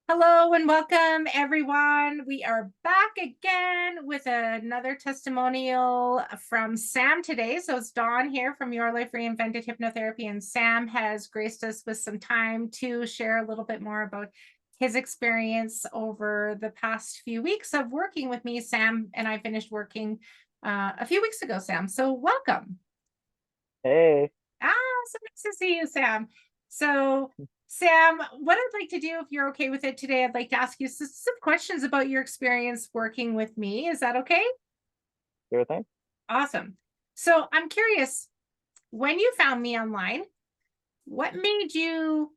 Hello and welcome, everyone. We are back again with another testimonial from Sam today. So it's Dawn here from Your Life Reinvented Hypnotherapy, and Sam has graced us with some time to share a little bit more about his experience over the past few weeks of working with me. Sam and I finished working a few weeks ago, Sam. So welcome. Hey, So nice to see you, Sam. So, Sam, what I'd like to do, if you're okay with it today, I'd like to ask you some questions about your experience working with me. Is that okay? sure thing. Awesome. So, I'm curious, when you found me online, what made you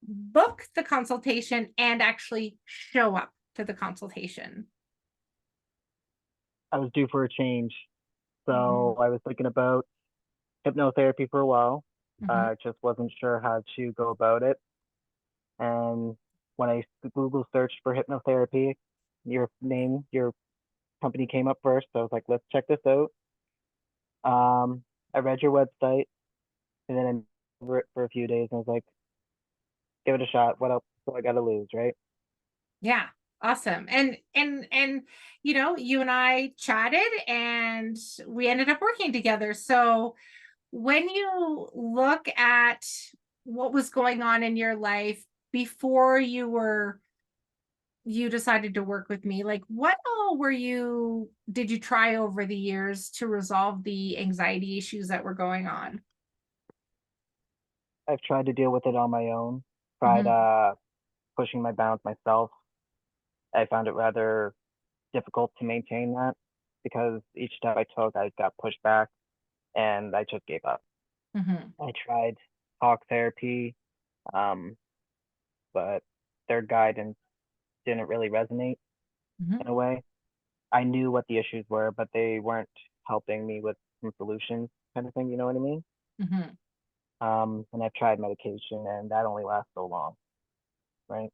book the consultation and actually show up to the consultation? I was due for a change, Mm-hmm. so I was thinking about hypnotherapy for a while. Mm-hmm. I just wasn't sure how to go about it. And when I Google searched for hypnotherapy, your company came up first. So I was like, let's check this out. I read your website and then I over it for a few days and I was like, give it a shot. What else do I got to lose, right? Yeah, awesome. And you and I chatted and we ended up working together. So when you look at what was going on in your life before you decided to work with me, like what all did you try over the years to resolve the anxiety issues that were going on? I've tried to deal with it on my own, tried Hmm. pushing my bounds myself. I found it rather difficult to maintain that because each step I took, I got pushed back and I just gave up. Hmm. I tried talk therapy, um, but their guidance didn't really resonate Hmm. in a way. I knew what the issues were, but they weren't helping me with some solutions kind of thing. You know what I mean? Hmm. And I've tried medication and that only lasts so long, right?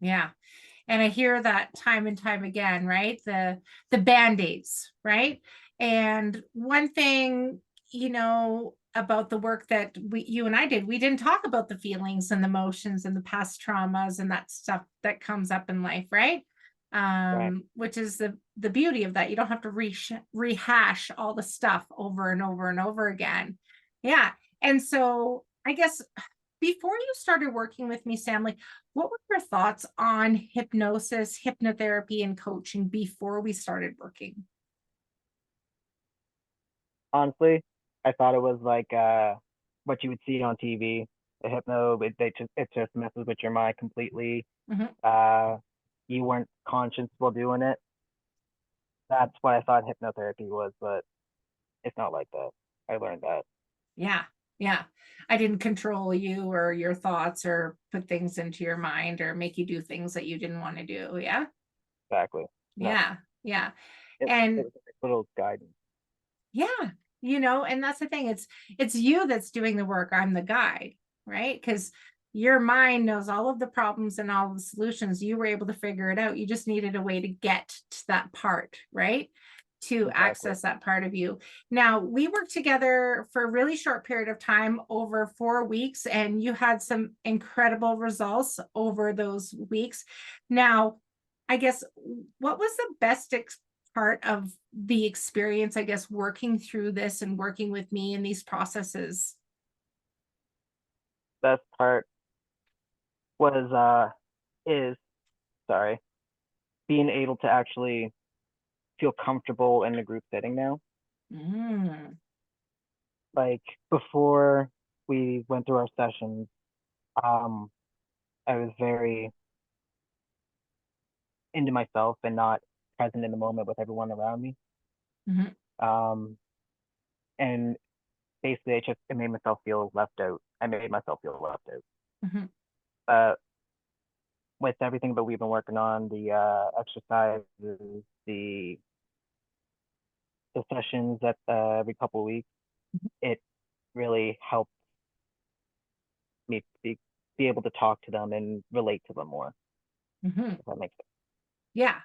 Yeah. And I hear that time and time again, right? The band-aids, right? And one thing, about the work that you and I did, we didn't talk about the feelings and the emotions and the past traumas and that stuff that comes up in life, right? Right. Which is the beauty of that. You don't have to rehash all the stuff over and over and over again. Yeah. And so I guess before you started working with me, Sam, like what were your thoughts on hypnosis, hypnotherapy, and coaching before we started working? Honestly, I thought it was like what you would see on TV. The hypno, it just messes with your mind completely. Mhm. Uh, you weren't conscious while doing it. That's what I thought hypnotherapy was, but it's not like that. I learned that. Yeah. Yeah. I didn't control you or your thoughts or put things into your mind or make you do things that you didn't want to do. Yeah. Exactly. No, Yeah. Yeah. it And was a little guidance. yeah, and that's the thing. It's you that's doing the work. I'm the guide, right? Because your mind knows all of the problems and all of the solutions. You were able to figure it out. You just needed a way to get to that part, right? To Exactly. access that part of you. Now, we worked together for a really short period of time, over 4 weeks, and you had some incredible results over those weeks. Now, I guess what was the best part of the experience, I guess, working through this and working with me in these processes? Best part was is sorry, being able to actually feel comfortable in the group setting now. Mm. Like before we went through our sessions, um, I was very into myself and not present in the moment with everyone around me. Hmm. Um, and basically, it made myself feel left out. I made myself feel left out. Hmm. Uh, with everything that we've been working on, the exercises, the the sessions at every couple of weeks, it really helped me be able to talk to them and relate to them more. Hmm. If that makes sense. Yeah.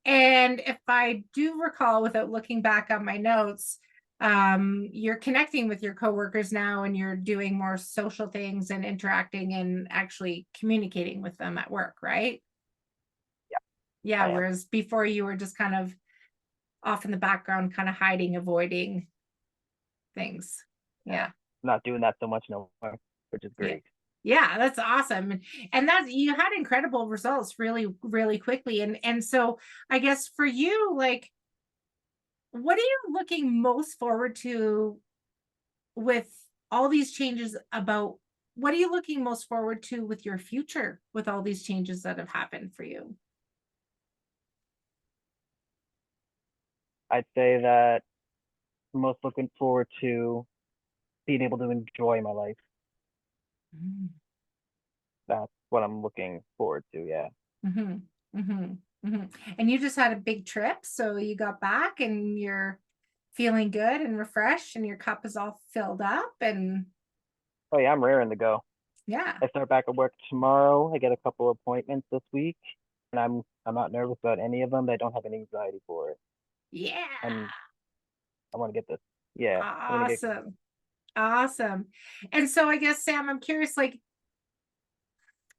And if I do recall, without looking back on my notes, you're connecting with your coworkers now and you're doing more social things and interacting and actually communicating with them at work, right? Yeah. I am. Whereas before you were just kind of off in the background, kind of hiding, avoiding things. Yeah. Yeah. Not doing that so much no more, which is Yeah. great. Yeah, that's awesome. And that's, you had incredible results really, really quickly. And so I guess for you, like, what are you looking most forward to with all these changes about what are you looking most forward to with your future with all these changes that have happened for you? I'd say that I'm most looking forward to being able to enjoy my life. That's what I'm looking forward to. Yeah. Mm-hmm. Mm-hmm. Mm-hmm. And you just had a big trip, so you got back and you're feeling good and refreshed and your cup is all filled up and Oh yeah, I'm raring to go. yeah. I start back at work tomorrow. I get a couple appointments this week, and I'm not nervous about any of them. I don't have any anxiety for it, Yeah. and I want to get this. Yeah, I want to get. Awesome. Awesome. And so I guess, Sam, I'm curious, like,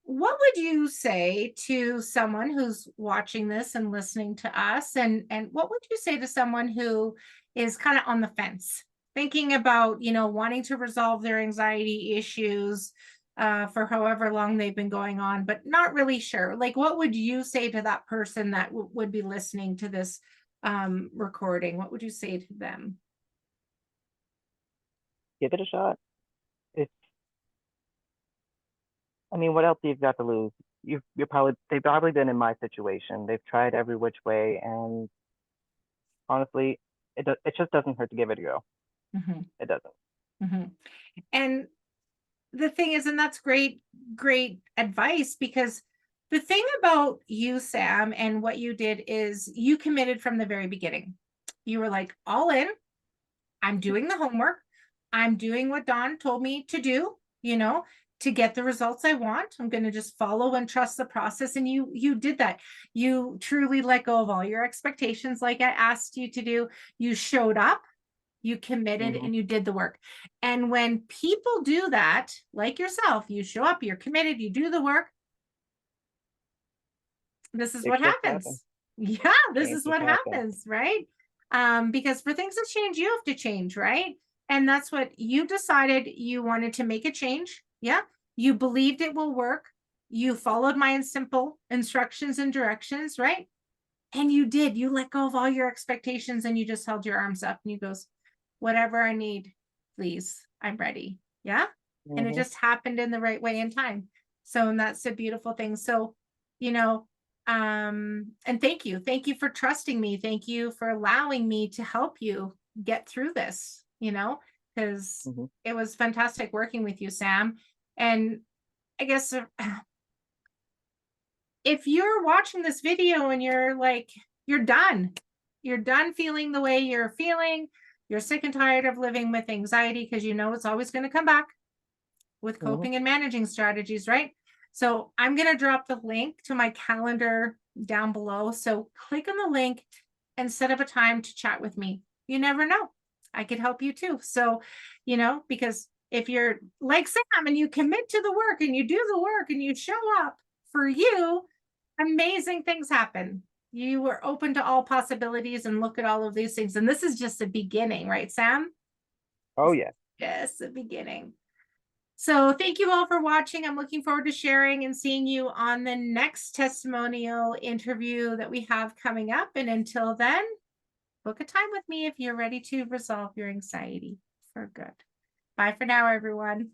what would you say to someone who's watching this and listening to us? And what would you say to someone who is kind of on the fence, thinking about, wanting to resolve their anxiety issues for however long they've been going on, but not really sure? Like, what would you say to that person that would be listening to this recording? What would you say to them? Give it a shot. It's. I mean, what else do you've got to lose? They've probably been in my situation. They've tried every which way, and honestly, it just doesn't hurt to give it a go. Mhm, It doesn't. mhm. And the thing is, and that's great, great advice, because the thing about you, Sam, and what you did is you committed from the very beginning. You were like, all in, I'm doing the homework. I'm doing what Don told me to do, to get the results I want. I'm going to just follow and trust the process. And you did that. You truly let go of all your expectations like I asked you to do. You showed up, you committed, Hmm. and you did the work. And when people do that, like yourself, you show up, you're committed, you do the work, this is Big what shifts happen. happens. Yeah, this Change is just what happen. happens, right? Because for things to change, you have to change, right? And that's what you decided you wanted to make a change. Yeah. You believed it will work. You followed my simple instructions and directions, right? And you did. You let go of all your expectations and you just held your arms up and you goes, whatever I need, please, I'm ready. Yeah. And it Hmm. just happened in the right way and time. So, and that's a beautiful thing. So, you know, and thank you. Thank you for trusting me. Thank you for allowing me to help you get through this, because Hmm. it was fantastic working with you, Sam. And I guess if you're watching this video and you're like, you're done feeling the way you're feeling, you're sick and tired of living with anxiety because it's always going to come back with Hmm. coping and managing strategies, right? So I'm going to drop the link to my calendar down below. So click on the link and set up a time to chat with me. You never know. I could help you too. So, because if you're like Sam and you commit to the work and you do the work and you show up for you, amazing things happen. You were open to all possibilities and look at all of these things. And this is just the beginning, right, Sam? Oh yeah. Just the beginning. So thank you all for watching. I'm looking forward to sharing and seeing you on the next testimonial interview that we have coming up. And until then, book a time with me if you're ready to resolve your anxiety for good. Bye for now, everyone.